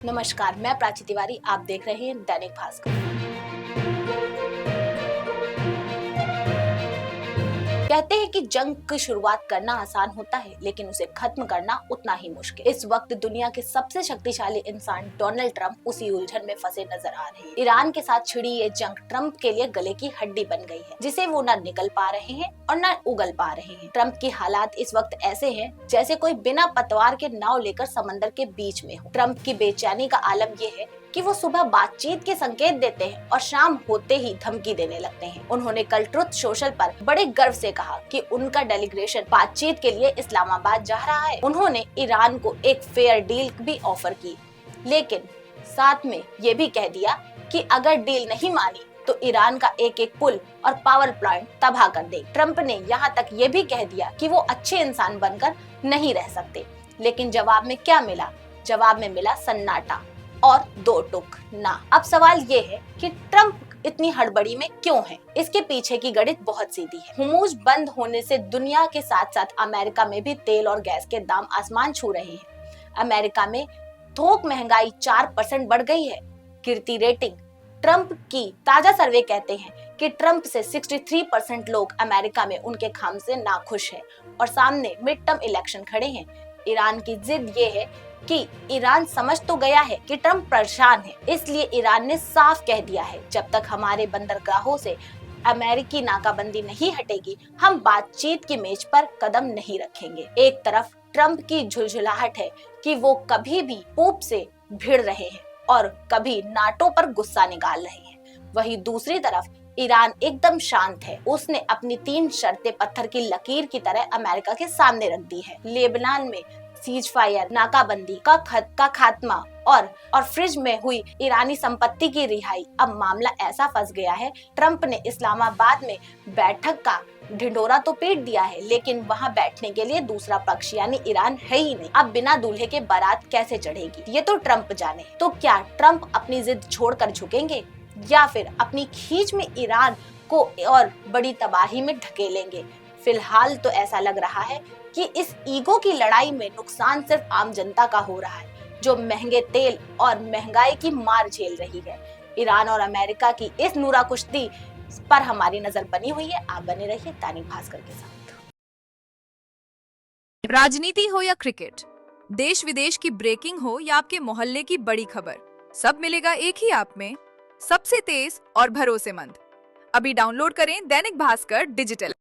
नमस्कार, मैं प्राची तिवारी। आप देख रहे हैं दैनिक भास्कर। कहते हैं कि जंग की शुरुआत करना आसान होता है, लेकिन उसे खत्म करना उतना ही मुश्किल। इस वक्त दुनिया के सबसे शक्तिशाली इंसान डोनाल्ड ट्रंप उसी उलझन में फंसे नजर आ रहे हैं। ईरान के साथ छिड़ी ये जंग ट्रंप के लिए गले की हड्डी बन गई है, जिसे वो न निकल पा रहे हैं और न उगल पा रहे हैं। ट्रंप की हालात इस वक्त ऐसे हैं जैसे कोई बिना पतवार के नाव लेकर समंदर के बीच में हो। ट्रंप की बेचैनी का आलम ये है कि वो सुबह बातचीत के संकेत देते हैं और शाम होते ही धमकी देने लगते हैं। उन्होंने कल ट्रुथ सोशल पर बड़े गर्व से कहा कि उनका डेलीगेशन बातचीत के लिए इस्लामाबाद जा रहा है। उन्होंने ईरान को एक फेयर डील भी ऑफर की, लेकिन साथ में ये भी कह दिया कि अगर डील नहीं मानी तो ईरान का एक एक पुल और पावर प्लांट तबाह कर दे। ट्रंप ने यहाँ तक ये भी कह दिया कि वो अच्छे इंसान बनकर नहीं रह सकते, लेकिन जवाब में क्या मिला? जवाब में मिला सन्नाटा और दो टुक ना। अब सवाल ये है कि ट्रंप इतनी हड़बड़ी में क्यों है? इसके पीछे की गणित बहुत सीधी है। हुर्मुज़ बंद होने से दुनिया के साथ साथ अमेरिका में भी तेल और गैस के दाम आसमान छू रहे हैं। अमेरिका में थोक महंगाई 4% बढ़ गई है। गिरती रेटिंग। ट्रंप की ताजा सर्वे कहते हैं कि ट्रंप से 63% लोग अमेरिका में उनके काम से नाखुश हैं और सामने मिड टर्म इलेक्शन खड़े हैं। ईरान की जिद ये है कि ईरान समझ तो गया है कि ट्रंप परेशान है, इसलिए ईरान ने साफ कह दिया है, जब तक हमारे बंदरगाहों से अमेरिकी नाकाबंदी नहीं हटेगी, हम बातचीत की मेज पर कदम नहीं रखेंगे। एक तरफ ट्रंप की झुलझुलाहट है कि वो कभी भी पोप से भिड़ रहे हैं और कभी नाटो पर गुस्सा निकाल रहे हैं। वहीं दूसरी तरफ ईरान एकदम शांत है। उसने अपनी 3 शर्तें पत्थर की लकीर की तरह अमेरिका के सामने रख दी है। लेबनान में सीज फायर, नाकाबंदी का खात्मा और फ्रिज में हुई ईरानी संपत्ति की रिहाई। अब मामला ऐसा फंस गया है, ट्रंप ने इस्लामाबाद में बैठक का ढिंढोरा तो पीट दिया है, लेकिन वहां बैठने के लिए दूसरा पक्ष यानी ईरान है ही नहीं। अब बिना दूल्हे के बारात कैसे चढ़ेगी, ये तो ट्रंप जाने। तो क्या ट्रंप अपनी जिद छोड़कर झुकेंगे या फिर अपनी खींच में ईरान को और बड़ी तबाही में ढकेलेंगे? फिलहाल तो ऐसा लग रहा है कि इस ईगो की लड़ाई में नुकसान सिर्फ आम जनता का हो रहा है, जो महंगे तेल और महंगाई की मार झेल रही है। ईरान और अमेरिका की इस नूरा कुश्ती पर हमारी नजर बनी हुई है। आप बने रहिए दैनिक भास्कर के साथ। राजनीति हो या क्रिकेट, देश विदेश की ब्रेकिंग हो या आपके मोहल्ले की बड़ी खबर, सब मिलेगा एक ही ऐप में, सबसे तेज और भरोसेमंद। अभी डाउनलोड करें दैनिक भास्कर डिजिटल।